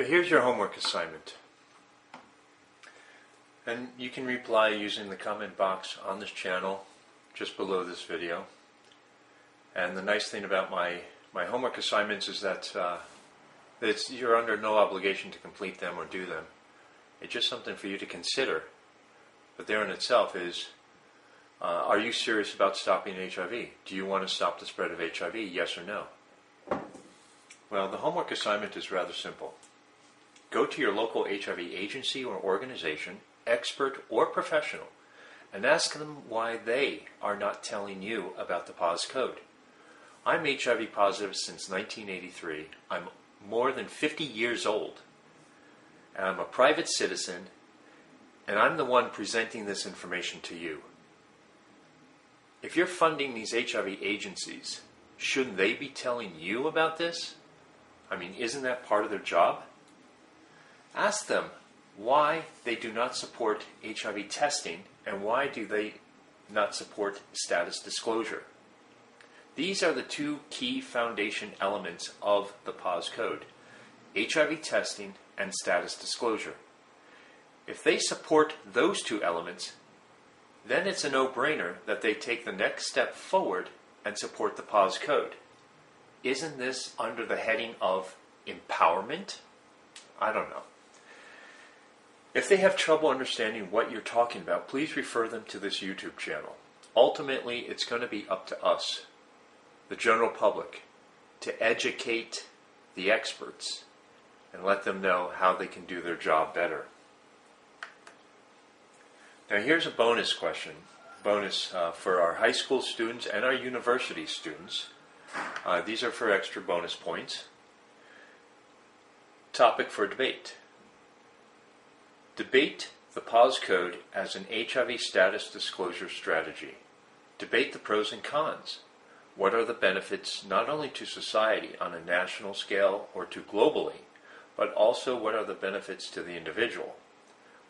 here's your homework assignment. And you can reply using the comment box on this channel just below this video. And the nice thing about my homework assignments is that you're under no obligation to complete them or do them. It's just something for you to consider. But there in itself is, are you serious about stopping HIV? Do you want to stop the spread of HIV? Yes or no? Well, the homework assignment is rather simple. Go to your local HIV agency or organization, expert or professional, and ask them why they are not telling you about the POZ code. I'm HIV positive since 1983. I'm more than 50 years old. And I'm a private citizen, and I'm the one presenting this information to you. If you're funding these HIV agencies, shouldn't they be telling you about this? I mean, isn't that part of their job? Ask them why they do not support HIV testing and why do they not support status disclosure. These are the two key foundation elements of the POZ code: HIV testing and status disclosure. If they support those two elements, then it's a no-brainer that they take the next step forward and support the POZ code. Isn't this under the heading of empowerment? I don't know. If they have trouble understanding what you're talking about, please refer them to this YouTube channel. Ultimately, it's going to be up to us, the general public, to educate the experts and let them know how they can do their job better. Now here's a bonus question, for our high school students and our university students. These are for extra bonus points. Topic for debate. Debate the POZ code as an HIV status disclosure strategy. Debate the pros and cons. What are the benefits not only to society on a national scale or to globally, but also what are the benefits to the individual?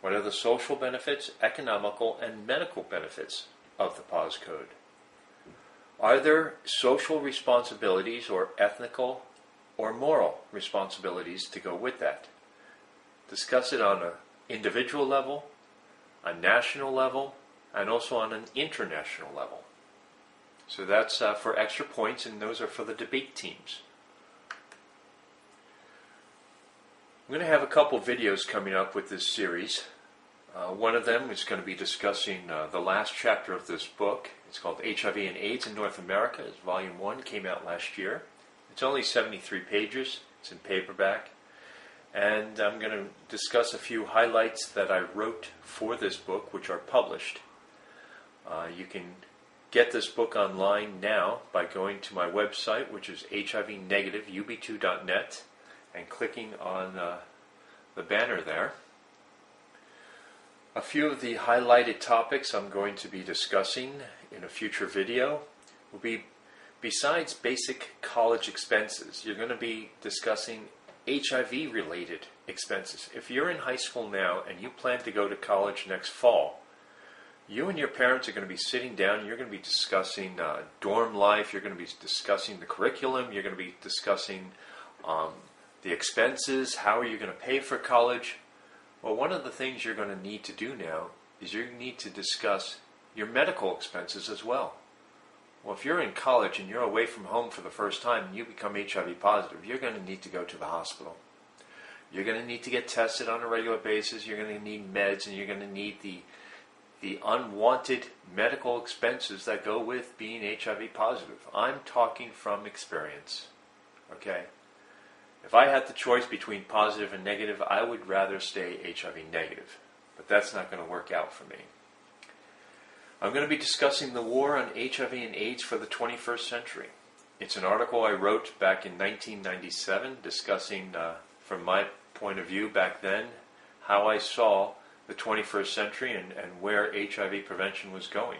What are the social benefits, economical, and medical benefits of the POZ code? Are there social responsibilities or ethical or moral responsibilities to go with that? Discuss it on an individual level, a national level, and also on an international level. So that's for extra points, and those are for the debate teams. I'm going to have a couple videos coming up with this series. One of them is going to be discussing the last chapter of this book. It's called HIV and AIDS in North America. It's Volume 1, came out last year. It's only 73 pages. It's in paperback. And I'm going to discuss a few highlights that I wrote for this book, which are published. You can get this book online now by going to my website, which is HIV-negative, ub2.net, and clicking on the banner there. A few of the highlighted topics I'm going to be discussing in a future video will be, besides basic college expenses, you're going to be discussing HIV-related expenses. If you're in high school now and you plan to go to college next fall, you and your parents are going to be sitting down and you're going to be discussing dorm life, you're going to be discussing the curriculum, you're going to be discussing the expenses, how are you going to pay for college. Well, one of the things you're going to need to do now is you need to discuss your medical expenses as well. Well, if you're in college and you're away from home for the first time and you become HIV positive, you're going to need to go to the hospital. You're going to need to get tested on a regular basis. You're going to need meds, and you're going to need the unwanted medical expenses that go with being HIV positive. I'm talking from experience. Okay? If I had the choice between positive and negative, I would rather stay HIV negative. But that's not going to work out for me. I'm going to be discussing the war on HIV and AIDS for the 21st century. It's an article I wrote back in 1997 discussing, from my point of view back then, how I saw the 21st century and where HIV prevention was going.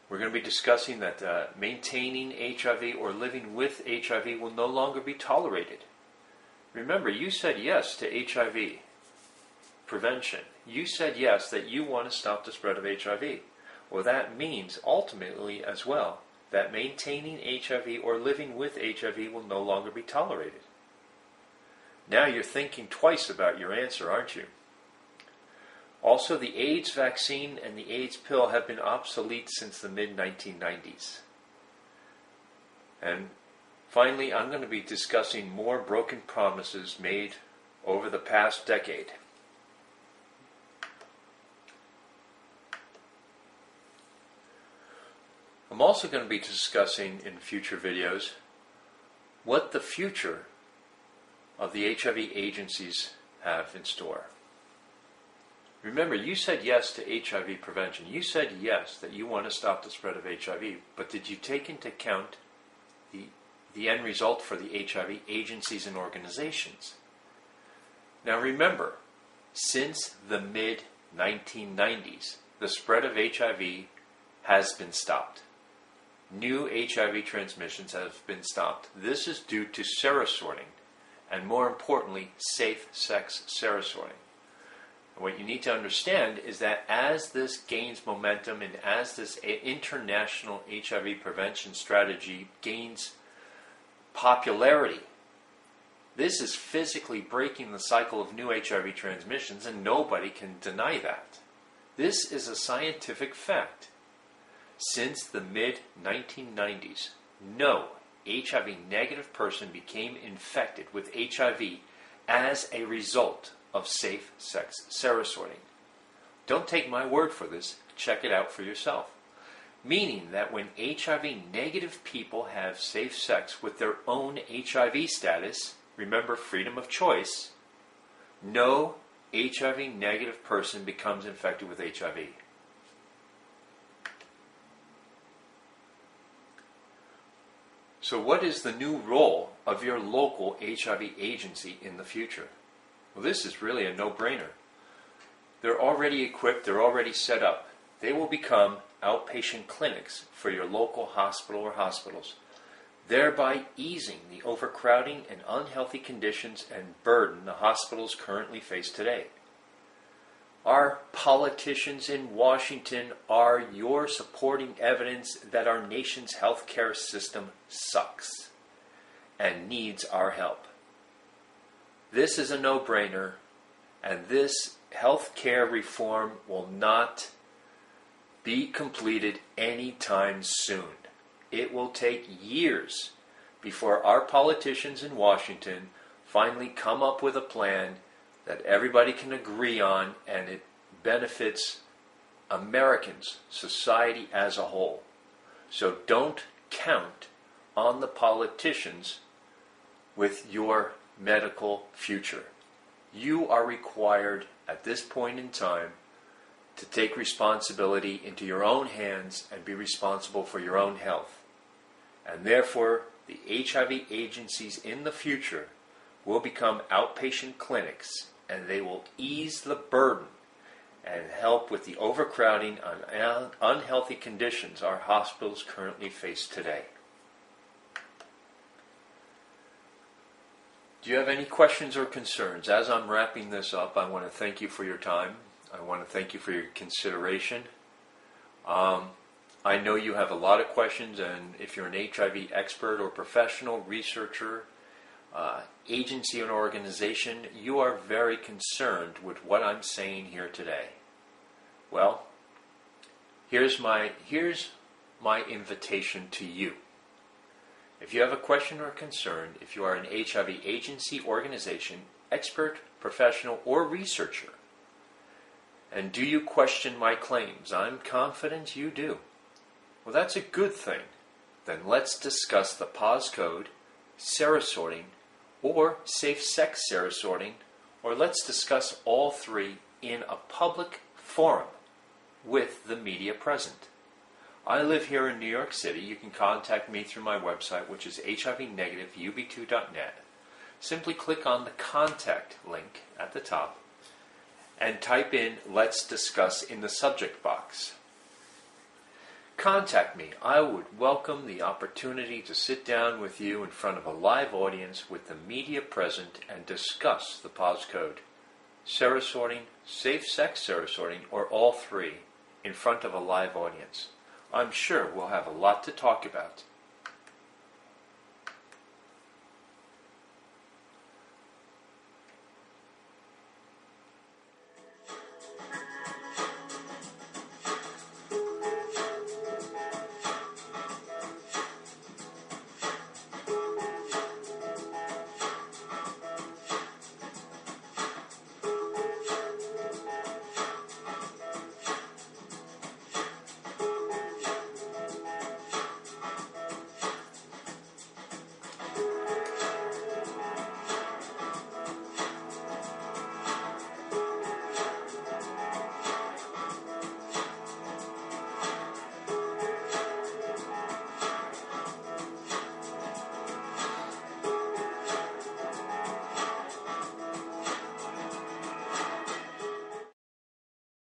We're going to be discussing that maintaining HIV or living with HIV will no longer be tolerated. Remember, you said yes to HIV prevention. You said yes that you want to stop the spread of HIV. Well, that means ultimately as well that maintaining HIV or living with HIV will no longer be tolerated. Now you're thinking twice about your answer, aren't you? Also, the AIDS vaccine and the AIDS pill have been obsolete since the mid-1990s. And finally, I'm going to be discussing more broken promises made over the past decade. I'm also going to be discussing in future videos what the future of the HIV agencies have in store. Remember, you said yes to HIV prevention. You said yes that you want to stop the spread of HIV, but did you take into account the end result for the HIV agencies and organizations? Now remember, since the mid-1990s, the spread of HIV has been stopped. New HIV transmissions have been stopped. This is due to serosorting, and more importantly, safe sex serosorting. And what you need to understand is that as this gains momentum and as this international HIV prevention strategy gains popularity, this is physically breaking the cycle of new HIV transmissions, and nobody can deny that. This is a scientific fact. Since the mid-1990s, no HIV-negative person became infected with HIV as a result of safe sex serosorting. Don't take my word for this, check it out for yourself. Meaning that when HIV-negative people have safe sex with their own HIV status, remember freedom of choice, no HIV-negative person becomes infected with HIV. So what is the new role of your local HIV agency in the future? Well, this is really a no-brainer. They're already equipped, they're already set up. They will become outpatient clinics for your local hospital or hospitals, thereby easing the overcrowding and unhealthy conditions and burden the hospitals currently face today. Our politicians in Washington are your supporting evidence that our nation's healthcare system sucks and needs our help. This is a no-brainer, and this healthcare reform will not be completed anytime soon. It will take years before our politicians in Washington finally come up with a plan that everybody can agree on and it benefits Americans, society as a whole. So don't count on the politicians with your medical future. You are required at this point in time to take responsibility into your own hands and be responsible for your own health. And therefore, the HIV agencies in the future will become outpatient clinics, and they will ease the burden and help with the overcrowding and unhealthy conditions our hospitals currently face today. Do you have any questions or concerns? As I'm wrapping this up, I want to thank you for your time. I want to thank you for your consideration. I know you have a lot of questions, and if you're an HIV expert or professional, researcher, agency and organization, you are very concerned with what I'm saying here today. Well, here's my invitation to you. If you have a question or concern, if you are an HIV agency, organization, expert, professional, or researcher, and do you question my claims? I'm confident you do. Well, that's a good thing. Then let's discuss the POZ code, serosorting, or safe sex serosorting, or let's discuss all three in a public forum with the media present. I live here in New York City. You can contact me through my website, which is HIV-negative-ub2.net. Simply click on the contact link at the top and type in "Let's Discuss" in the subject box. Contact me. I would welcome the opportunity to sit down with you in front of a live audience with the media present and discuss the POZ code, serosorting, safe sex serosorting, or all three in front of a live audience. I'm sure we'll have a lot to talk about.